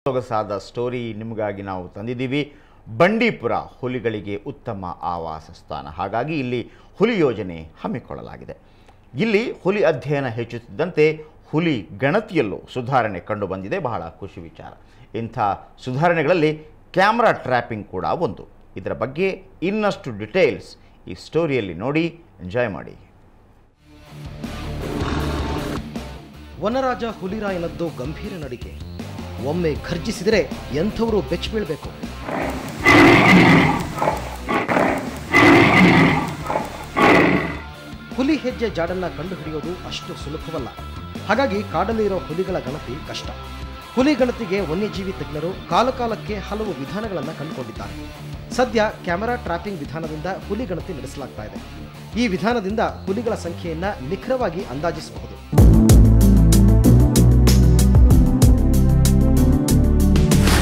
ಸೊಗಸಾದ ಸ್ಟೋರಿ ನಿಮಗಾಗಿ ನಾವು ತಂದಿದ್ದೀವಿ. ಬಂಡೀಪುರ ಹುಲಿಗಳಿಗೆ ಉತ್ತಮ ಆವಾಸ ಸ್ಥಾನ, ಹಾಗಾಗಿ ಇಲ್ಲಿ ಹುಲಿ ಯೋಜನೆ ಹಮ್ಮಿಕೊಳ್ಳಲಾಗಿದೆ. ಇಲ್ಲಿ ಹುಲಿ ಅಧ್ಯಯನ ಹೆಚ್ಚುತ್ತಿದ್ದಂತೆ ಹುಲಿ ಗಣತಿಯಲ್ಲೂ ಸುಧಾರಣೆ ಕಂಡುಬಂದಿದೆ. ಬಹಳ ಖುಷಿ ವಿಚಾರ. ಇಂಥ ಸುಧಾರಣೆಗಳಲ್ಲಿ ಕ್ಯಾಮ್ರಾ ಟ್ರ್ಯಾಪಿಂಗ್ ಕೂಡ ಒಂದು. ಇದರ ಬಗ್ಗೆ ಇನ್ನಷ್ಟು ಡಿಟೇಲ್ಸ್ ಈ ಸ್ಟೋರಿಯಲ್ಲಿ ನೋಡಿ, ಎಂಜಾಯ್ ಮಾಡಿ. ವನರಾಜ ಹುಲಿರಾಯನದ್ದು ಗಂಭೀರ ನಡಿಗೆ. ಒಮ್ಮೆ ಘರ್ಜಿಸಿದರೆ ಎಂಥವರು ಬೆಚ್ಚಬೀಳಬೇಕು. ಹುಲಿ ಹೆಜ್ಜೆ ಜಾಡನ್ನ ಕಂಡುಹಿಡಿಯೋದು ಅಷ್ಟು ಸುಲಭವಲ್ಲ. ಹಾಗಾಗಿ ಕಾಡಲ್ಲಿರೋ ಹುಲಿಗಳ ಗಣತಿ ಕಷ್ಟ. ಹುಲಿ ಗಣತಿಗೆ ವನ್ಯಜೀವಿ ತಜ್ಞರು ಕಾಲಕಾಲಕ್ಕೆ ಹಲವು ವಿಧಾನಗಳನ್ನು ಕಂಡುಕೊಂಡಿದ್ದಾರೆ. ಸದ್ಯ ಕ್ಯಾಮೆರಾ ಟ್ರ್ಯಾಪಿಂಗ್ ವಿಧಾನದಿಂದ ಹುಲಿ ಗಣತಿ ನಡೆಸಲಾಗ್ತಾ ಇದೆ. ಈ ವಿಧಾನದಿಂದ ಹುಲಿಗಳ ಸಂಖ್ಯೆಯನ್ನ ನಿಖರವಾಗಿ ಅಂದಾಜಿಸಬಹುದು.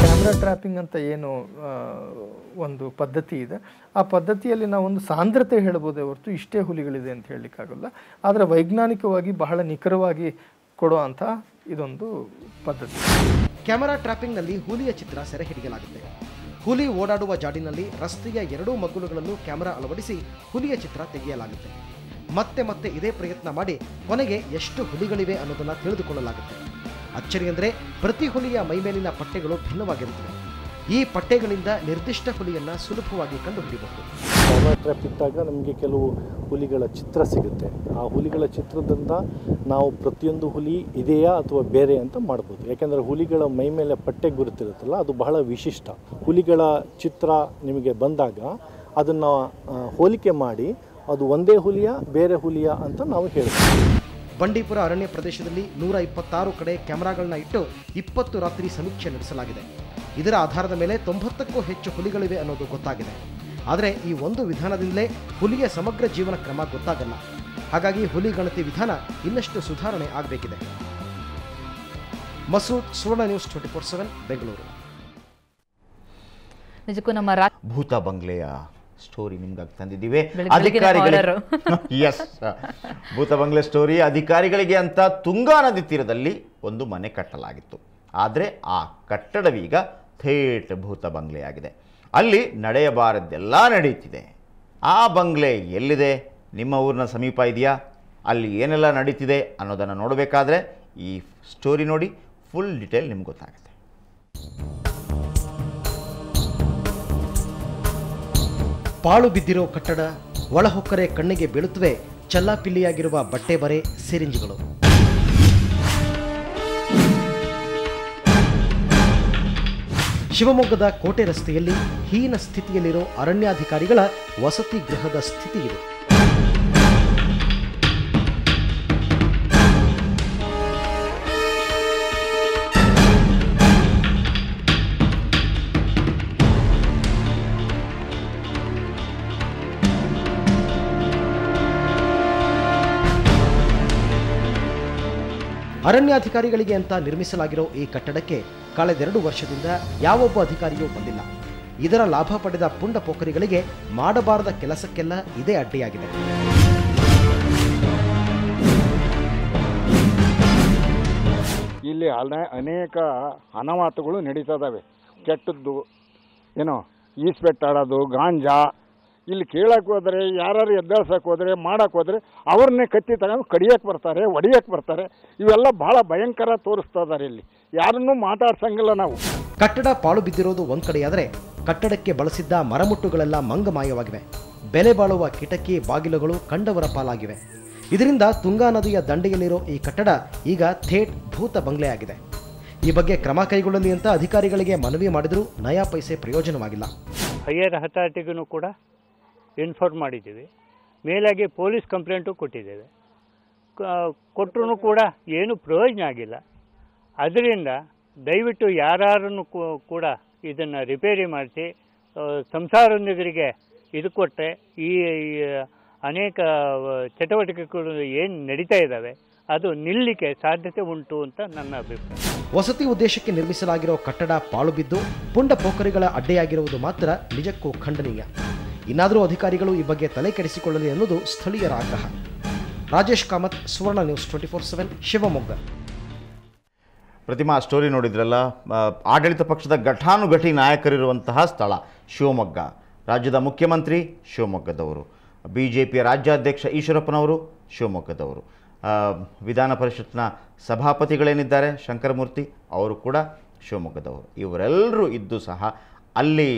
ಕ್ಯಾಮ್ರಾ ಟ್ರ್ಯಾಪಿಂಗ್ ಅಂತ ಏನು ಒಂದು ಪದ್ಧತಿ ಇದೆ, ಆ ಪದ್ಧತಿಯಲ್ಲಿ ನಾವು ಒಂದು ಸಾಂದ್ರತೆ ಹೇಳ್ಬೋದೇ ಹೊರತು ಇಷ್ಟೇ ಹುಲಿಗಳಿದೆ ಅಂತ ಹೇಳಲಿಕ್ಕಾಗಲ್ಲ. ಆದರೆ ವೈಜ್ಞಾನಿಕವಾಗಿ ಬಹಳ ನಿಖರವಾಗಿ ಕೊಡೋ ಅಂಥ ಇದೊಂದು ಪದ್ಧತಿ. ಕ್ಯಾಮೆರಾ ಟ್ರ್ಯಾಪಿಂಗ್ನಲ್ಲಿ ಹುಲಿಯ ಚಿತ್ರ ಸೆರೆ ಹಿಡಿಯಲಾಗುತ್ತೆ. ಹುಲಿ ಓಡಾಡುವ ಜಾಡಿನಲ್ಲಿ ರಸ್ತೆಯ ಎರಡೂ ಮಗ್ಗುಲುಗಳಲ್ಲೂ ಕ್ಯಾಮೆರಾ ಅಳವಡಿಸಿ ಹುಲಿಯ ಚಿತ್ರ ತೆಗೆಯಲಾಗುತ್ತೆ. ಮತ್ತೆ ಮತ್ತೆ ಇದೇ ಪ್ರಯತ್ನ ಮಾಡಿ ಕೊನೆಗೆ ಎಷ್ಟು ಹುಲಿಗಳಿವೆ ಅನ್ನೋದನ್ನು ತಿಳಿದುಕೊಳ್ಳಲಾಗುತ್ತೆ. ಅಚ್ಚರಿ ಅಂದರೆ ಪ್ರತಿ ಹುಲಿಯ ಮೈಮೇಲಿನ ಪಟ್ಟೆಗಳು ಭಿನ್ನವಾಗಿರುತ್ತವೆ. ಈ ಪಟ್ಟೆಗಳಿಂದ ನಿರ್ದಿಷ್ಟ ಹುಲಿಯನ್ನು ಸುಲಭವಾಗಿ ಕಂಡುಹಿಡಿಯಬಹುದು. ಕ್ಯಾಮರಾ ಟ್ರ್ಯಾಪ್ ಇಟ್ಟಾಗ ನಮಗೆ ಕೆಲವು ಹುಲಿಗಳ ಚಿತ್ರ ಸಿಗುತ್ತೆ. ಆ ಹುಲಿಗಳ ಚಿತ್ರದಿಂದ ನಾವು ಪ್ರತಿಯೊಂದು ಹುಲಿ ಇದೆಯಾ ಅಥವಾ ಬೇರೆ ಅಂತ ಮಾಡ್ಬೋದು. ಯಾಕೆಂದರೆ ಹುಲಿಗಳ ಮೈ ಮೇಲೆ ಪಟ್ಟೆ ಗುರುತಿರುತ್ತಲ್ಲ, ಅದು ಬಹಳ ವಿಶಿಷ್ಟ. ಹುಲಿಗಳ ಚಿತ್ರ ನಿಮಗೆ ಬಂದಾಗ ಅದನ್ನು ಹೋಲಿಕೆ ಮಾಡಿ ಅದು ಒಂದೇ ಹುಲಿಯ ಬೇರೆ ಹುಲಿಯ ಅಂತ ನಾವು ಹೇಳ್ತೀವಿ. ಬಂಡೀಪುರ ಅರಣ್ಯ ಪ್ರದೇಶದಲ್ಲಿ 126 ಕಡೆ ಕ್ಯಾಮೆರಾಗಳನ್ನ ಇಟ್ಟು 20 ರಾತ್ರಿ ಸಮೀಕ್ಷೆ ನಡೆಸಲಾಗಿದೆ. ಇದರ ಆಧಾರದ ಮೇಲೆ 90ಕ್ಕೂ ಹೆಚ್ಚು ಹುಲಿಗಳಿವೆ ಅನ್ನೋದು ಗೊತ್ತಾಗಿದೆ. ಆದರೆ ಈ ಒಂದು ವಿಧಾನದಿಂದಲೇ ಹುಲಿಯ ಸಮಗ್ರ ಜೀವನ ಕ್ರಮ ಗೊತ್ತಾಗಲ್ಲ. ಹಾಗಾಗಿ ಹುಲಿ ಗಣತಿ ವಿಧಾನ ಇನ್ನಷ್ಟು ಸುಧಾರಣೆ ಆಗಬೇಕಿದೆ. ಮಸೂದ್, ಸುವರ್ಣ ನ್ಯೂಸ್ 24/7 ಬೆಂಗಳೂರು. ನಿಜಕ್ಕೂ ನಮ್ಮ ಭೂತ ಬಂಗ್ಲೆಯ ಸ್ಟೋರಿ ನಿಮ್ಗಾಗಿ ತಂದಿದ್ದೀವಿ. ಭೂತ ಬಂಗ್ಲೆ ಸ್ಟೋರಿ. ಅಧಿಕಾರಿಗಳಿಗೆ ಅಂತ ತುಂಗಾ ನದಿ ತೀರದಲ್ಲಿ ಒಂದು ಮನೆ ಕಟ್ಟಲಾಗಿತ್ತು. ಆದರೆ ಆ ಕಟ್ಟಡವೀಗ ಥೇಟ್ ಭೂತ ಬಂಗ್ಲೆಯಾಗಿದೆ. ಅಲ್ಲಿ ನಡೆಯಬಾರದ್ದೆಲ್ಲ ನಡೀತಿದೆ. ಆ ಬಂಗ್ಲೆ ಎಲ್ಲಿದೆ? ನಿಮ್ಮ ಊರಿನ ಸಮೀಪ ಇದೆಯಾ? ಅಲ್ಲಿ ಏನೆಲ್ಲ ನಡೀತಿದೆ ಅನ್ನೋದನ್ನು ನೋಡಬೇಕಾದ್ರೆ ಈ ಸ್ಟೋರಿ ನೋಡಿ, ಫುಲ್ ಡಿಟೇಲ್ ನಿಮ್ಗೆ ಗೊತ್ತಾಗುತ್ತೆ. ಪಾಳು ಬಿದ್ದಿರೋ ಕಟ್ಟಡ, ಒಳಹೊಕ್ಕರೆ ಕಣ್ಣಿಗೆ ಬೀಳುತ್ತವೆ ಚಲ್ಲಾಪಿಲ್ಲಿಯಾಗಿರುವ ಬಟ್ಟೆ ಬರೆ, ಸಿರಿಂಜ್ಗಳು. ಶಿವಮೊಗ್ಗದ ಕೋಟೆ ರಸ್ತೆಯಲ್ಲಿ ಹೀನ ಸ್ಥಿತಿಯಲ್ಲಿರೋ ಅರಣ್ಯಾಧಿಕಾರಿಗಳ ವಸತಿ ಗೃಹದ ಸ್ಥಿತಿ ಇದು. ಅರಣ್ಯಾಧಿಕಾರಿಗಳಿಗೆ ಅಂತ ನಿರ್ಮಿಸಲಾಗಿರೋ ಈ ಕಟ್ಟಡಕ್ಕೆ ಕಳೆದೆರಡು ವರ್ಷದಿಂದ ಯಾವೊಬ್ಬ ಅಧಿಕಾರಿಯೂ ಬಂದಿಲ್ಲ. ಇದರ ಲಾಭ ಪಡೆದ ಪುಂಡ ಪೋಖರಿಗಳಿಗೆ ಮಾಡಬಾರದ ಕೆಲಸಕ್ಕೆಲ್ಲ ಇದೇ ಅಡ್ಡಿಯಾಗಿದೆ. ಇಲ್ಲಿ ಅನೇಕ ಅನಾಹುತಗಳು ನಡೀತದವೆ. ಕೆಟ್ಟದ್ದು ಏನೋ ಈಸ್ಪೆಟ್ ಆಡೋದು, ಗಾಂಜಾ. ಇಲ್ಲಿ ಕೇಳಕ್ಕೆ ಹೋದರೆ, ಯಾರು ಎದ್ದೇಳ್ಸಕ್ಕೆ ಹೋದರೆ, ಮಾಡಕ್ಕೆ ಹೋದರೆ ಅವ್ರನ್ನೇ ಕತ್ತಿ ತಗೊಂಡು ಕಡಿಯಕ್ಕೆ ಬರ್ತಾರೆ, ಹೊಡಿಯಕ್ಕೆ ಬರ್ತಾರೆ. ಇವೆಲ್ಲ ಭಾಳ ಭಯಂಕರ ತೋರಿಸ್ತಾ ಇದ್ದಾರೆ. ಇಲ್ಲಿ ಯಾರನ್ನೂ ಮಾತಾಡ್ಸಂಗಿಲ್ಲ ನಾವು. ಕಟ್ಟಡ ಪಾಳು ಬಿದ್ದಿರೋದು ಒಂದ್ ಕಡೆಯಾದರೆ, ಕಟ್ಟಡಕ್ಕೆ ಬಳಸಿದ್ದ ಮರಮುಟ್ಟುಗಳೆಲ್ಲ ಮಂಗಮಾಯವಾಗಿವೆ. ಬೆಲೆ ಬಾಳುವ ಕಿಟಕಿ ಬಾಗಿಲುಗಳು ಕಂಡವರ ಪಾಲಾಗಿವೆ. ಇದರಿಂದ ತುಂಗಾ ನದಿಯ ದಂಡೆಯಲ್ಲಿರೋ ಈ ಕಟ್ಟಡ ಈಗ ಥೇಟ್ ಭೂತ ಬಂಗ್ಲೆ ಆಗಿದೆ. ಈ ಬಗ್ಗೆ ಕ್ರಮ ಕೈಗೊಳ್ಳಲಿ ಅಂತ ಅಧಿಕಾರಿಗಳಿಗೆ ಮನವಿ ಮಾಡಿದರೂ ನಯಾ ಪೈಸೆ ಪ್ರಯೋಜನವಾಗಿಲ್ಲ. ಹೈಯರ್ ಅಥಾರಿಟಿಗೂ ಕೂಡ ಇನ್ಫಾರ್ಮ್ ಮಾಡಿದ್ದೀವಿ. ಮೇಲಾಗಿ ಪೊಲೀಸ್ ಕಂಪ್ಲೇಂಟು ಕೊಟ್ಟಿದ್ದೇವೆ. ಕೊಟ್ಟರೂ ಕೂಡ ಏನೂ ಪ್ರಯೋಜನ ಆಗಿಲ್ಲ. ಅದರಿಂದ ದಯವಿಟ್ಟು ಯಾರನ್ನು ಕೂಡ ಇದನ್ನು ರಿಪೇರಿ ಮಾಡಿಸಿ ಸಂಸಾರದವರಿಗೆ ಇದು ಕೊಟ್ಟರೆ ಈ ಅನೇಕ ಚಟುವಟಿಕೆಗಳು ಏನು ನಡೀತಾ ಇದ್ದಾವೆ ಅದು ನಿಲ್ಲಲಿಕ್ಕೆ ಸಾಧ್ಯತೆ ಉಂಟು ಅಂತ ನನ್ನ ಅಭಿಪ್ರಾಯ. ವಸತಿ ಉದ್ದೇಶಕ್ಕೆ ನಿರ್ಮಿಸಲಾಗಿರೋ ಕಟ್ಟಡ ಪಾಳು ಬಿದ್ದು ಪುಂಡ ಪೋಖರಿಗಳ ಅಡ್ಡೆಯಾಗಿರುವುದು ಮಾತ್ರ ನಿಜಕ್ಕೂ ಖಂಡನೀಯ. ಇನ್ನಾದರೂ ಅಧಿಕಾರಿಗಳು ಈ ಬಗ್ಗೆ ತಲೆ ಕೆಡಿಸಿಕೊಳ್ಳಲಿ ಅನ್ನೋದು ಸ್ಥಳೀಯರ ಆಗ್ರಹ. ರಾಜೇಶ್ ಕಾಮತ್, ಸುವರ್ಣ ನ್ಯೂಸ್ 24/7 ಶಿವಮೊಗ್ಗ. ಪ್ರತಿಮಾ ಸ್ಟೋರಿ ನೋಡಿದ್ರಲ್ಲ, ಆಡಳಿತ ಪಕ್ಷದ ಘಟಾನುಘಟಿ ನಾಯಕರಿರುವಂತಹ ಸ್ಥಳ ಶಿವಮೊಗ್ಗ. ರಾಜ್ಯದ ಮುಖ್ಯಮಂತ್ರಿ ಶಿವಮೊಗ್ಗದವರು, BJPಯ ರಾಜ್ಯಾಧ್ಯಕ್ಷ ಈಶ್ವರಪ್ಪನವರು ಶಿವಮೊಗ್ಗದವರು, ವಿಧಾನ ಪರಿಷತ್ನ ಸಭಾಪತಿಗಳೇನಿದ್ದಾರೆ ಶಂಕರಮೂರ್ತಿ ಅವರು ಕೂಡ ಶಿವಮೊಗ್ಗದವರು. ಇವರೆಲ್ಲರೂ ಇದ್ದು ಸಹ ಅಲ್ಲಿ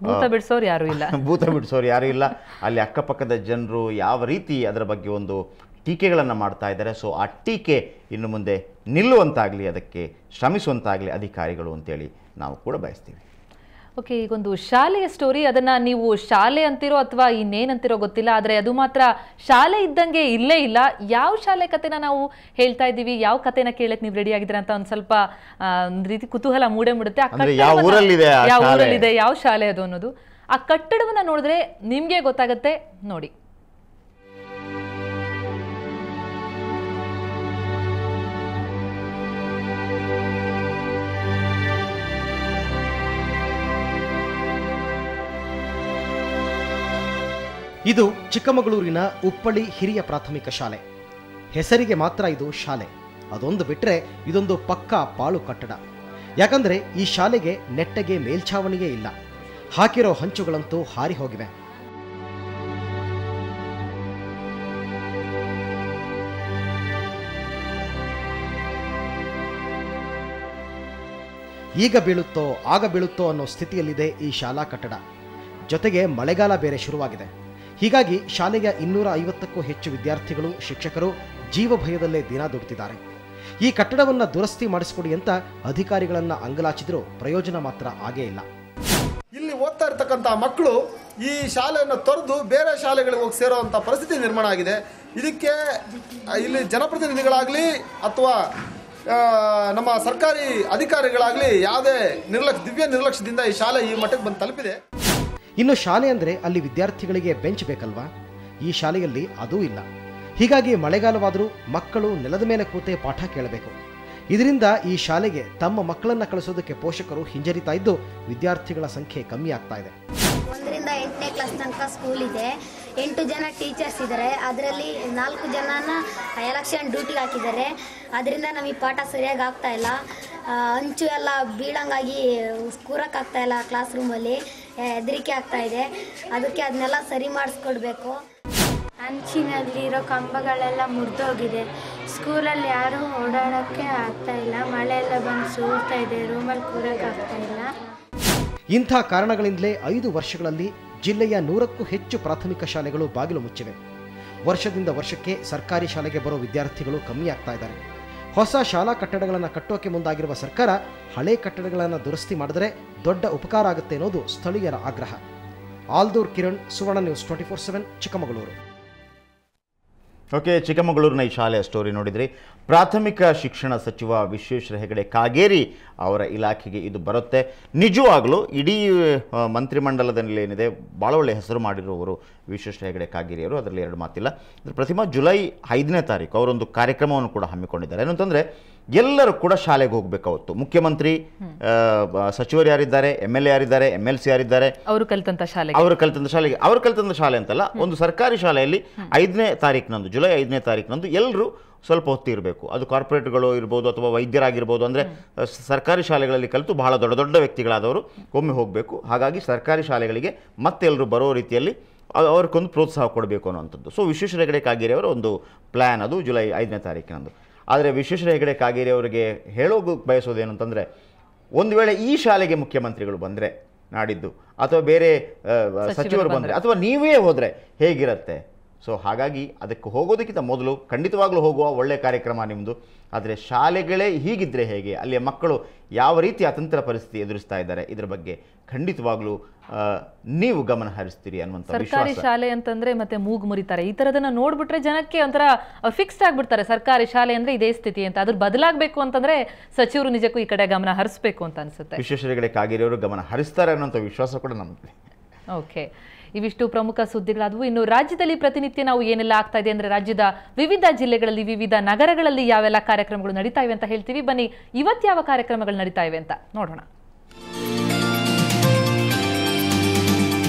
ಭೂತ ಬಿಡಿಸೋರು ಯಾರೂ ಇಲ್ಲ. ಭೂತ ಬಿಡಿಸೋರು ಯಾರೂ ಇಲ್ಲ. ಅಲ್ಲಿ ಅಕ್ಕಪಕ್ಕದ ಜನರು ಯಾವ ರೀತಿ ಅದರ ಬಗ್ಗೆ ಒಂದು ಟೀಕೆಗಳನ್ನು ಮಾಡ್ತಾ ಇದ್ದಾರೆ. ಸೊ ಆ ಟೀಕೆ ಇನ್ನು ಮುಂದೆ ನಿಲ್ಲುವಂತಾಗಲಿ, ಅದಕ್ಕೆ ಶ್ರಮಿಸುವಂತಾಗಲಿ ಅಧಿಕಾರಿಗಳು ಅಂತೇಳಿ ನಾವು ಕೂಡ ಬಯಸ್ತೀವಿ. ಓಕೆ, ಈಗೊಂದು ಶಾಲೆಯ ಸ್ಟೋರಿ, ಅದನ್ನು ನೀವು ಶಾಲೆ ಅಂತಿರೋ ಅಥವಾ ಇನ್ನೇನಂತಿರೋ ಗೊತ್ತಿಲ್ಲ, ಆದರೆ ಅದು ಮಾತ್ರ ಶಾಲೆ ಇದ್ದಂಗೆ ಇಲ್ಲೇ ಇಲ್ಲ. ಯಾವ ಶಾಲೆ ಕತೆನ ನಾವು ಹೇಳ್ತಾ ಇದ್ದೀವಿ, ಯಾವ ಕತೆನ ಕೇಳಕ್ಕೆ ನೀವು ರೆಡಿ ಆಗಿದ್ದೀರಾ ಅಂತ ಒಂದು ಸ್ವಲ್ಪ ಒಂದು ರೀತಿ ಕುತೂಹಲ ಮೂಡುತ್ತೆ. ಯಾವ ಊರಲ್ಲಿದೆ, ಯಾವ ಶಾಲೆ ಅದು ಅನ್ನೋದು. ಆ ಕಟ್ಟಡವನ್ನು ನೋಡಿದ್ರೆ ನಿಮಗೆ ಗೊತ್ತಾಗುತ್ತೆ. ನೋಡಿ, ಇದು ಚಿಕ್ಕಮಗಳೂರಿನ ಉಪ್ಪಳಿ ಹಿರಿಯ ಪ್ರಾಥಮಿಕ ಶಾಲೆ. ಹೆಸರಿಗೆ ಮಾತ್ರ ಇದು ಶಾಲೆ, ಅದೊಂದು ಬಿಟ್ಟರೆ ಇದೊಂದು ಪಕ್ಕಾ ಪಾಳು ಕಟ್ಟಡ. ಯಾಕಂದರೆ ಈ ಶಾಲೆಗೆ ನೆಟ್ಟಗೆ ಮೇಲ್ಛಾವಣಿಯೇ ಇಲ್ಲ. ಹಾಕಿರೋ ಹಂಚುಗಳಂತೂ ಹಾರಿ ಹೋಗಿವೆ. ಈಗ ಬೀಳುತ್ತೋ ಆಗ ಬೀಳುತ್ತೋ ಅನ್ನೋ ಸ್ಥಿತಿಯಲ್ಲಿದೆ ಈ ಶಾಲಾ ಕಟ್ಟಡ. ಜೊತೆಗೆ ಮಳೆಗಾಲ ಬೇರೆ ಶುರುವಾಗಿದೆ. ಹೀಗಾಗಿ ಶಾಲೆಯ 250ಕ್ಕೂ ಹೆಚ್ಚು ವಿದ್ಯಾರ್ಥಿಗಳು, ಶಿಕ್ಷಕರು ಜೀವ ಭಯದಲ್ಲೇ ದಿನ ದುಡಿತಿದ್ದಾರೆ. ಈ ಕಟ್ಟಡವನ್ನು ದುರಸ್ತಿ ಮಾಡಿಸಿಕೊಡಿ ಅಂತ ಅಧಿಕಾರಿಗಳನ್ನ ಅಂಗಲಾಚಿದ್ರೂ ಪ್ರಯೋಜನ ಮಾತ್ರ ಆಗೇ ಇಲ್ಲ. ಇಲ್ಲಿ ಓದ್ತಾ ಇರ್ತಕ್ಕಂಥ ಮಕ್ಕಳು ಈ ಶಾಲೆಯನ್ನು ತೊರೆದು ಬೇರೆ ಶಾಲೆಗಳಿಗೆ ಹೋಗಿ ಸೇರುವಂಥ ಪರಿಸ್ಥಿತಿ ನಿರ್ಮಾಣ ಆಗಿದೆ. ಇದಕ್ಕೆ ಇಲ್ಲಿ ಜನಪ್ರತಿನಿಧಿಗಳಾಗಲಿ ಅಥವಾ ನಮ್ಮ ಸರ್ಕಾರಿ ಅಧಿಕಾರಿಗಳಾಗಲಿ ಯಾವುದೇ ದಿವ್ಯ ನಿರ್ಲಕ್ಷ್ಯದಿಂದ ಈ ಶಾಲೆ ಈ ಮಟ್ಟಕ್ಕೆ ಬಂದು ತಲುಪಿದೆ. ಇನ್ನು ಶಾಲೆ ಅಂದರೆ ಅಲ್ಲಿ ವಿದ್ಯಾರ್ಥಿಗಳಿಗೆ ಬೆಂಚ್ ಬೇಕಲ್ವಾ? ಈ ಶಾಲೆಯಲ್ಲಿ ಅದೂ ಇಲ್ಲ. ಹೀಗಾಗಿ ಮಳೆಗಾಲವಾದರೂ ಮಕ್ಕಳು ನೆಲದ ಮೇಲೆ ಕೂತೇ ಪಾಠ ಕೇಳಬೇಕು. ಇದರಿಂದ ಈ ಶಾಲೆಗೆ ತಮ್ಮ ಮಕ್ಕಳನ್ನು ಕಳಿಸೋದಕ್ಕೆ ಪೋಷಕರು ಹಿಂಜರಿತಾ ಇದ್ದು ವಿದ್ಯಾರ್ಥಿಗಳ ಸಂಖ್ಯೆ ಕಮ್ಮಿ ಆಗ್ತಾ ಇದೆ. 1ರಿಂದ 8ನೇ ಕ್ಲಾಸ್ ತನಕ ಸ್ಕೂಲ್ ಇದೆ. 8 ಜನ ಟೀಚರ್ಸ್ ಇದ್ದಾರೆ. ಅದರಲ್ಲಿ 4 ಜನನ ಎಲೆಕ್ಷನ್ ಡ್ಯೂಟಿಗೆ ಹಾಕಿದ್ದಾರೆ. ಅದರಿಂದ ನಮಗೆ ಪಾಠ ಸರಿಯಾಗಿ ಆಗ್ತಾ ಇಲ್ಲ. ಹಂಚು ಎಲ್ಲ ಬೀಳಂಗಾಗಿ ಕೂರಕ್ಕಾಗ್ತಾ ಇಲ್ಲ. ಕ್ಲಾಸ್ ರೂಮಲ್ಲಿ ಹೆದರಿಕೆ ಆಗ್ತಾ ಇದೆ. ಅದಕ್ಕೆ ಅದನ್ನೆಲ್ಲ ಸರಿ ಮಾಡಿಸ್ಕೊಡ್ಬೇಕು. ಹಂಚಿನಲ್ಲಿರೋ ಕಂಬಗಳೆಲ್ಲ ಮುರಿದೋಗಿದೆ. ಸ್ಕೂಲಲ್ಲಿ ಯಾರೂ ಓಡಾಡೋಕ್ಕೆ ಆಗ್ತಾ ಇಲ್ಲ. ಮಳೆ ಎಲ್ಲ ಬಂದು ಸುರಿತಾ ಇದೆ. ರೂಮಲ್ಲಿ ಕೂರಕ್ಕಾಗ್ತಾ ಇಲ್ಲ. ಇಂಥ ಕಾರಣಗಳಿಂದಲೇ 5 ವರ್ಷಗಳಲ್ಲಿ ಜಿಲ್ಲೆಯ 100ಕ್ಕೂ ಹೆಚ್ಚು ಪ್ರಾಥಮಿಕ ಶಾಲೆಗಳು ಬಾಗಿಲು ಮುಚ್ಚಿವೆ. ವರ್ಷದಿಂದ ವರ್ಷಕ್ಕೆ ಸರ್ಕಾರಿ ಶಾಲೆಗೆ ಬರೋ ವಿದ್ಯಾರ್ಥಿಗಳು ಕಮ್ಮಿ ಆಗ್ತಾ ಇದ್ದಾರೆ. ಹೊಸ ಶಾಲಾ ಕಟ್ಟಡಗಳನ್ನು ಕಟ್ಟೋಕೆ ಮುಂದಾಗಿರುವ ಸರ್ಕಾರ ಹಳೆ ಕಟ್ಟಡಗಳನ್ನು ದುರಸ್ತಿ ಮಾಡಿದರೆ ದೊಡ್ಡ ಉಪಕಾರ ಆಗುತ್ತೆ ಅನ್ನೋದು ಸ್ಥಳೀಯರ ಆಗ್ರಹ. ಆಲ್ದೂರ್ ಕಿರಣ್, ಸುವರ್ಣ ನ್ಯೂಸ್ 24/7, ಚಿಕ್ಕಮಗಳೂರು. ಓಕೆ, ಚಿಕ್ಕಮಗಳೂರಿನ ಈ ಶಾಲೆಯ ಸ್ಟೋರಿ ನೋಡಿದ್ರಿ. ಪ್ರಾಥಮಿಕ ಶಿಕ್ಷಣ ಸಚಿವ ವಿಶ್ವೇಶ್ವರ ಹೆಗಡೆ ಕಾಗೇರಿ ಅವರ ಇಲಾಖೆಗೆ ಇದು ಬರುತ್ತೆ. ನಿಜವಾಗಲೂ ಇಡೀ ಮಂತ್ರಿಮಂಡಲದಲ್ಲಿ ಏನಿದೆ ಭಾಳ ಒಳ್ಳೆಯ ಹೆಸರು ಮಾಡಿರುವವರು ವಿಶ್ವೇಶ್ವರ ಹೆಗಡೆ ಕಾಗೇರಿಯವರು, ಅದರಲ್ಲಿ ಎರಡು ಮಾತಿಲ್ಲ. ಪ್ರತಿಮಾ ಜುಲೈ 5ನೇ ತಾರೀಕು ಅವರೊಂದು ಕಾರ್ಯಕ್ರಮವನ್ನು ಕೂಡ ಹಮ್ಮಿಕೊಂಡಿದ್ದಾರೆ. ಏನಂತಂದರೆ ಎಲ್ಲರೂ ಕೂಡ ಶಾಲೆಗೆ ಹೋಗಬೇಕು. ಅವತ್ತು ಮುಖ್ಯಮಂತ್ರಿ, ಸಚಿವರು ಯಾರಿದ್ದಾರೆ, MLA ಯಾರಿದ್ದಾರೆ, MLC ಯಾರಿದ್ದಾರೆ, ಅವರು ಕಲಿತಂಥ ಶಾಲೆಗೆ ಅವರು ಕಲಿತಂಥ ಶಾಲೆ ಅಂತಲ್ಲ, ಒಂದು ಸರ್ಕಾರಿ ಶಾಲೆಯಲ್ಲಿ 5ನೇ ತಾರೀಕಿನಂದು, ಜುಲೈ 5ನೇ ತಾರೀಕಿನಂದು ಎಲ್ಲರೂ ಸ್ವಲ್ಪ ಹೊತ್ತು ಇರಬೇಕು. ಅದು ಕಾರ್ಪೊರೇಟ್ಗಳು ಇರ್ಬೋದು ಅಥವಾ ವೈದ್ಯರಾಗಿರ್ಬೋದು. ಅಂದರೆ ಸರ್ಕಾರಿ ಶಾಲೆಗಳಲ್ಲಿ ಕಲಿತು ಬಹಳ ದೊಡ್ಡ ದೊಡ್ಡ ವ್ಯಕ್ತಿಗಳಾದವರು ಒಮ್ಮೆ ಹೋಗಬೇಕು. ಹಾಗಾಗಿ ಸರ್ಕಾರಿ ಶಾಲೆಗಳಿಗೆ ಮತ್ತೆಲ್ಲರೂ ಬರೋ ರೀತಿಯಲ್ಲಿ ಅವ್ರಿಗೊಂದು ಪ್ರೋತ್ಸಾಹ ಕೊಡಬೇಕು ಅನ್ನೋವಂಥದ್ದು. ಸೊ ವಿಶ್ವೇಶ್ವರ ಹೆಗಡೆ ಕಾಗೇರಿ ಅವರ ಒಂದು ಪ್ಲ್ಯಾನ್ ಅದು ಜುಲೈ 5ನೇ ತಾರೀಕಿನಂದು. ಆದರೆ ವಿಶ್ವೇಶ್ವರ ಹೆಗಡೆ ಕಾಗೇರಿ ಅವರಿಗೆ ಹೇಳೋಕೆ ಬಯಸೋದೇನು ಅಂತಂದರೆ, ಒಂದು ವೇಳೆ ಈ ಶಾಲೆಗೆ ಮುಖ್ಯಮಂತ್ರಿಗಳು ಬಂದರೆ ನಾಡಿದ್ದು, ಅಥವಾ ಬೇರೆ ಸಚಿವರು ಬಂದರೆ, ಅಥವಾ ನೀವೇ ಹೋದರೆ ಹೇಗಿರುತ್ತೆ? ಸೊ ಹಾಗಾಗಿ ಅದಕ್ಕೆ ಹೋಗೋದಕ್ಕಿಂತ ಮೊದಲು ಖಂಡಿತವಾಗ್ಲೂ ಹೋಗುವ ಒಳ್ಳೆಯ ಕಾರ್ಯಕ್ರಮ ನಿಮ್ಮದು. ಆದರೆ ಶಾಲೆಗಳೇ ಹೀಗಿದ್ದರೆ ಹೇಗೆ, ಅಲ್ಲಿಯ ಮಕ್ಕಳು ಯಾವ ರೀತಿ ಅತಂತ್ರ ಪರಿಸ್ಥಿತಿ ಎದುರಿಸ್ತಾ ಇದ್ದಾರೆ, ಇದರ ಬಗ್ಗೆ ಖಂಡಿತವಾಗ್ಲೂ ನೀವು ಗಮನ ಹರಿಸ್ತೀರಿ ಅನ್ನುವಂಥ ಸರ್ಕಾರಿ ಶಾಲೆ ಅಂತಂದ್ರೆ ಮತ್ತೆ ಮೂಗು ಮುರಿತಾರೆ. ಈ ಥರದನ್ನ ನೋಡ್ಬಿಟ್ರೆ ಜನಕ್ಕೆ ಒಂಥರ ಫಿಕ್ಸ್ಡ್ ಆಗ್ಬಿಡ್ತಾರೆ, ಸರ್ಕಾರಿ ಶಾಲೆ ಅಂದ್ರೆ ಇದೇ ಸ್ಥಿತಿ ಅಂತ. ಅದ್ರ ಬದಲಾಗಬೇಕು ಅಂತಂದ್ರೆ ಸಚಿವರು ನಿಜಕ್ಕೂ ಈ ಕಡೆ ಗಮನ ಹರಿಸಬೇಕು ಅಂತ ಅನ್ಸುತ್ತೆ. ವಿಶ್ವೇಶ್ವರ ಹೆಗಡೆ ಕಾಗೇರಿ ಅವರು ಗಮನ ಹರಿಸ್ತಾರೆ ಅನ್ನೋಂಥ ವಿಶ್ವಾಸ ಕೂಡ ನಮಗೆ. ಓಕೆ, ಇವಿಷ್ಟು ಪ್ರಮುಖ ಸುದ್ದಿಗಳಾದವು. ಇನ್ನು ರಾಜ್ಯದಲ್ಲಿ ಪ್ರತಿನಿತ್ಯ ನಾವು ಏನೆಲ್ಲ ಆಗ್ತಾ ಇದೆ ಅಂದರೆ, ರಾಜ್ಯದ ವಿವಿಧ ಜಿಲ್ಲೆಗಳಲ್ಲಿ, ವಿವಿಧ ನಗರಗಳಲ್ಲಿ ಯಾವೆಲ್ಲ ಕಾರ್ಯಕ್ರಮಗಳು ನಡೀತಾ ಇವೆ ಅಂತ ಹೇಳ್ತೀವಿ. ಬನ್ನಿ, ಇವತ್ತು ಯಾವ ಕಾರ್ಯಕ್ರಮಗಳು ನಡೀತಾ ಇವೆ ಅಂತ ನೋಡೋಣ.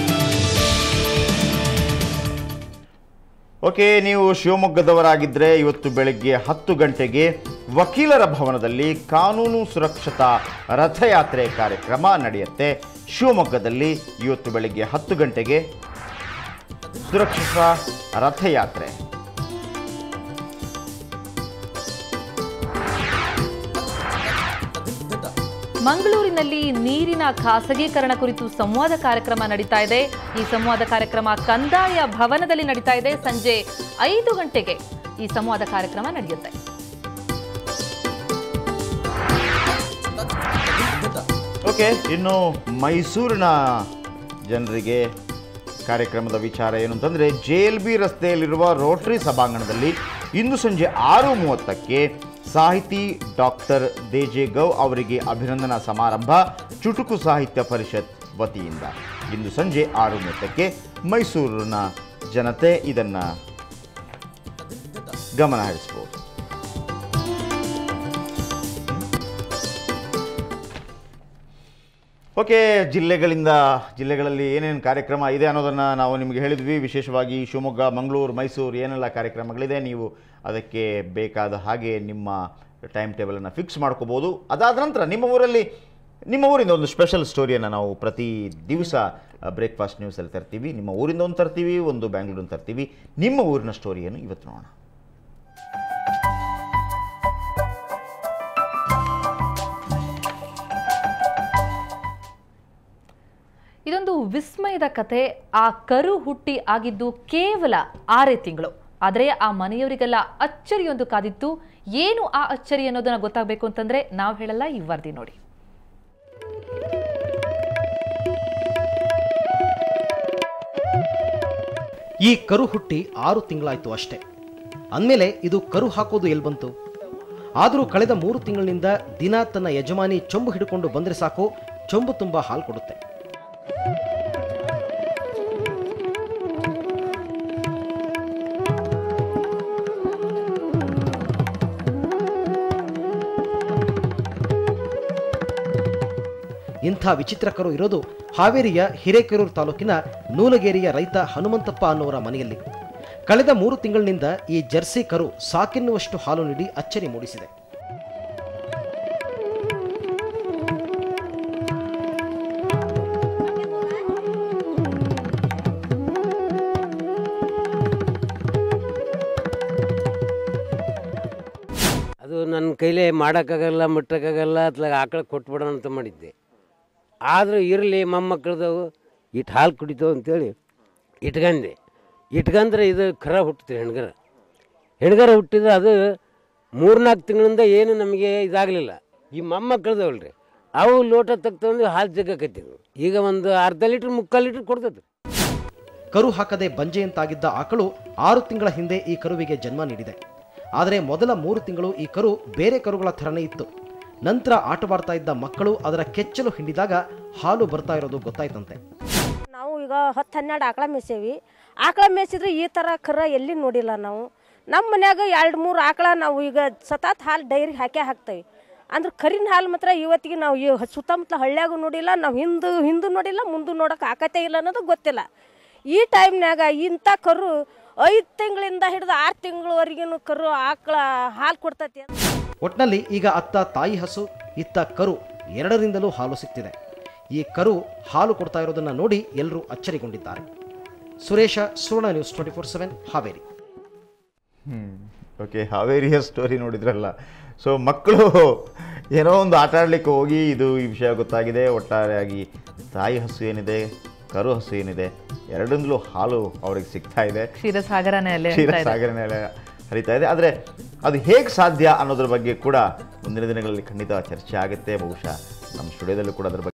ಓಕೆ, ನೀವು ಶಿವಮೊಗ್ಗದವರಾಗಿದ್ದರೆ ಇವತ್ತು ಬೆಳಗ್ಗೆ 10 ಗಂಟೆಗೆ ವಕೀಲರ ಭವನದಲ್ಲಿ ಕಾನೂನು ಸುರಕ್ಷತಾ ರಥಯಾತ್ರೆ ಕಾರ್ಯಕ್ರಮ ನಡೆಯುತ್ತೆ. ಶಿವಮೊಗ್ಗದಲ್ಲಿ ಇವತ್ತು ಬೆಳಗ್ಗೆ 10 ಗಂಟೆಗೆ ಸುರಕ್ಷತಾ ರಥಯಾತ್ರೆ. ಮಂಗಳೂರಿನಲ್ಲಿ ನೀರಿನ ಖಾಸಗೀಕರಣ ಕುರಿತು ಸಂವಾದ ಕಾರ್ಯಕ್ರಮ ನಡೀತಾ ಇದೆ. ಈ ಸಂವಾದ ಕಾರ್ಯಕ್ರಮ ಕಂದಾಯ ಭವನದಲ್ಲಿ ನಡೀತಾ ಇದೆ. ಸಂಜೆ 5 ಗಂಟೆಗೆ ಈ ಸಂವಾದ ಕಾರ್ಯಕ್ರಮ ನಡೆಯುತ್ತೆ. ಓಕೆ, ಇನ್ನು ಮೈಸೂರಿನ ಜನರಿಗೆ ಕಾರ್ಯಕ್ರಮದ ವಿಚಾರ ಏನು ಅಂತಂದರೆ, JLB ರಸ್ತೆಯಲ್ಲಿರುವ ರೋಟರಿ ಸಭಾಂಗಣದಲ್ಲಿ ಇಂದು ಸಂಜೆ 6:30ಕ್ಕೆ ಸಾಹಿತಿ ಡಾಕ್ಟರ್ ದೇಜೆ ಗೌ ಅವರಿಗೆ ಅಭಿನಂದನಾ ಸಮಾರಂಭ ಚುಟುಕು ಸಾಹಿತ್ಯ ಪರಿಷತ್ ವತಿಯಿಂದ. ಇಂದು ಸಂಜೆ 6:30ಕ್ಕೆ ಮೈಸೂರಿನ ಜನತೆ ಇದನ್ನು ಗಮನ ಹರಿಸಬಹುದು. ಓಕೆ, ಜಿಲ್ಲೆಗಳಲ್ಲಿ ಏನೇನು ಕಾರ್ಯಕ್ರಮ ಇದೆ ಅನ್ನೋದನ್ನು ನಾವು ನಿಮಗೆ ಹೇಳಿದ್ವಿ. ವಿಶೇಷವಾಗಿ ಶಿವಮೊಗ್ಗ, ಮಂಗಳೂರು, ಮೈಸೂರು ಏನೆಲ್ಲ ಕಾರ್ಯಕ್ರಮಗಳಿದೆ, ನೀವು ಅದಕ್ಕೆ ಬೇಕಾದ ಹಾಗೆ ನಿಮ್ಮ ಟೈಮ್ ಟೇಬಲನ್ನು ಫಿಕ್ಸ್ ಮಾಡ್ಕೋಬೋದು. ಅದಾದ ನಂತರ ನಿಮ್ಮ ಊರಿಂದ ಒಂದು ಸ್ಪೆಷಲ್ ಸ್ಟೋರಿಯನ್ನು ನಾವು ಪ್ರತಿ ದಿವಸ ಬ್ರೇಕ್ಫಾಸ್ಟ್ ನ್ಯೂಸಲ್ಲಿ ತರ್ತೀವಿ. ನಿಮ್ಮ ಊರಿಂದ ಒಂದು ತರ್ತೀವಿ, ಒಂದು ಬ್ಯಾಂಗ್ಳೂರಿಂದ ತರ್ತೀವಿ. ನಿಮ್ಮ ಊರಿನ ಸ್ಟೋರಿಯನ್ನು ಇವತ್ತು ನೋಡೋಣ. ಇದೊಂದು ವಿಸ್ಮಯದ ಕತೆ. ಆ ಕರು ಹುಟ್ಟಿ ಆಗಿದ್ದು ಕೇವಲ 6 ತಿಂಗಳು. ಆದರೆ ಆ ಮನೆಯವರಿಗೆಲ್ಲ ಅಚ್ಚರಿಯೊಂದು ಕಾದಿತ್ತು. ಏನು ಆ ಅಚ್ಚರಿ ಅನ್ನೋದನ್ನ ಗೊತ್ತಾಗಬೇಕು ಅಂತಂದ್ರೆ ನಾವು ಹೇಳಲ್ಲ, ಈ ವರದಿ ನೋಡಿ. ಈ ಕರು ಹುಟ್ಟಿ 6 ತಿಂಗಳಾಯ್ತು ಅಷ್ಟೇ. ಅಂದಮೇಲೆ ಇದು ಕರು ಹಾಕೋದು ಎಲ್ಲಿ ಬಂತು? ಆದರೂ ಕಳೆದ 3 ತಿಂಗಳಿನಿಂದ ದಿನ ತನ್ನ ಯಜಮಾನಿ ಚೊಂಬು ಹಿಡ್ಕೊಂಡು ಬಂದರೆ ಸಾಕು, ಚೊಂಬು ತುಂಬ ಹಾಲು ಕೊಡುತ್ತೆ. ಇಂಥ ವಿಚಿತ್ರ ಕರು ಇರೋದು ಹಾವೇರಿಯ ಹಿರೇಕೆರೂರು ತಾಲೂಕಿನ ನೂಲಗೇರಿಯ ರೈತ ಹನುಮಂತಪ್ಪ ಅನ್ನೋರ ಮನೆಯಲ್ಲಿ. ಕಳೆದ 3 ತಿಂಗಳಿನಿಂದ ಈ ಜರ್ಸಿ ಕರು ಸಾಕೆನ್ನುವಷ್ಟು ಹಾಲು ನೀಡಿ ಅಚ್ಚರಿ ಮೂಡಿಸಿದೆ. ಅದು ನನ್ನ ಕೈಲೇ ಮಾಡೋಕ್ಕಾಗಲ್ಲ, ಮುಟ್ಟಕ್ಕಾಗಲ್ಲ, ಅತ್ಲಾಗ ಆಕಳ ಕೊಟ್ಬಿಡೋಣ ಅಂತ ಮಾಡಿದ್ದೆ. ಆದರೂ ಇರಲಿ, ಮೊಮ್ಮಕ್ಕಳದವು ಇಟ್ಟು ಹಾಲು ಕುಡಿತಾವೆ ಅಂತೇಳಿ ಇಟ್ಕಂದ್ರೆ ಇದು ಕರ ಹುಟ್ಟುತ್ತೆ. ಹೆಣ್ಗರ ಹುಟ್ಟಿದ್ರೆ ಅದು 3-4 ತಿಂಗಳಿಂದ ಏನು ನಮಗೆ ಇದಾಗಲಿಲ್ಲ. ಈ ಮೊಮ್ಮಕ್ಕಳದವಲ್ರಿ, ಅವು ಲೋಟ ತಗ್ತಂದು ಹಾಲು ಜಗ್ಗಕತ್ತಿದ್ವು. ಈಗ ಒಂದು ಅರ್ಧ ಲೀಟ್ರ್ 3/4 ಲೀಟ್ರ್ ಕೊಡ್ತದೆ. ಕರು ಹಾಕದೆ ಬಂಜೆಯಂತಾಗಿದ್ದ ಆಕಳು 6 ತಿಂಗಳ ಹಿಂದೆ ಈ ಕರುವಿಗೆ ಜನ್ಮ ನೀಡಿದೆ. ಆದರೆ ಮೊದಲ 3 ತಿಂಗಳು ಈ ಕರು ಬೇರೆ ಕರುಗಳ ಥರನೇ ಇತ್ತು. ನಂತರ ಆಟವಾಡ್ತಾ ಇದ್ದ ಮಕ್ಕಳು ಅದರ ಕೆಚ್ಚಲು ಹಿಂಡಿದಾಗ ಹಾಲು ಬರ್ತಾ ಇರೋದು ಗೊತ್ತಾಯ್ತಂತೆ. ನಾವು ಈಗ 10-12 ಆಕಳ ಮೇಸೇವಿ. ಆಕಳ ಮೇಸಿದ್ರೆ ಈ ಥರ ಕರ ಎಲ್ಲಿ ನೋಡಿಲ್ಲ ನಾವು. ನಮ್ಮ ಮನ್ಯಾಗ 2-3 ಆಕಳ ನಾವು ಈಗ ಸತತ್ ಹಾಲು ಡೈರಿ ಹಾಕ್ತೇವೆ. ಅಂದ್ರೆ ಕರಿನ ಹಾಲು ಮಾತ್ರ ಇವತ್ತಿಗೆ ನಾವು ಸುತ್ತಮುತ್ತಲ ಹಳ್ಳಿಯಾಗೂ ನೋಡಿಲ್ಲ. ನಾವು ಹಿಂದೂ ನೋಡಿಲ್ಲ, ಮುಂದೆ ನೋಡೋಕೆ ಆಕತೆ ಇಲ್ಲ ಅನ್ನೋದು ಗೊತ್ತಿಲ್ಲ. ಈ ಟೈಮ್ನಾಗ ಇಂಥ ಕರು 5 ತಿಂಗಳಿಂದ ಹಿಡಿದು 6 ತಿಂಗಳವರೆಗಿನ ಕರು ಆಕಳ ಹಾಲು ಕೊಡ್ತೈತಿ. ಒಟ್ನಲ್ಲಿ ಈಗ ಅತ್ತ ತಾಯಿ ಹಸು, ಇತ್ತ ಕರು, ಎರಡರಿಂದಲೂ ಹಾಲು ಸಿಗ್ತಿದೆ. ಈ ಕರು ಹಾಲು ಕೊಡ್ತಾ ಇರೋದನ್ನ ನೋಡಿ ಎಲ್ಲರೂ ಅಚ್ಚರಿಗೊಂಡಿದ್ದಾರೆ. ಸುರೇಶ, ಸುವರ್ಣ ನ್ಯೂಸ್ 24/7 ಹಾವೇರಿ. ಓಕೆ, ಹಾವೇರಿಯ ಸ್ಟೋರಿ ನೋಡಿದ್ರಲ್ಲ. ಸೊ ಮಕ್ಕಳು ಏನೋ ಒಂದು ಆಟ ಆಡಲಿಕ್ಕೆ ಹೋಗಿ ಈ ವಿಷಯ ಗೊತ್ತಾಗಿದೆ. ಒಟ್ಟಾರೆಯಾಗಿ ತಾಯಿ ಹಸು ಏನಿದೆ, ಕರು ಹಸು ಏನಿದೆ, ಎರಡರಿಂದಲೂ ಹಾಲು ಅವರಿಗೆ ಸಿಗ್ತಾ ಇದೆ. ಕ್ಷೀರಸಾಗರನೇ ಹರಿತಾ ಇದೆ. ಆದರೆ ಅದು ಹೇಗೆ ಸಾಧ್ಯ ಅನ್ನೋದ್ರ ಬಗ್ಗೆ ಕೂಡ ಮುಂದಿನ ದಿನಗಳಲ್ಲಿ ಖಂಡಿತ ಚರ್ಚೆ ಆಗುತ್ತೆ. ಬಹುಶಃ ನಮ್ಮ ಸ್ಟುಡಿಯೋದಲ್ಲೂ ಕೂಡ ಅದರ ಬಗ್ಗೆ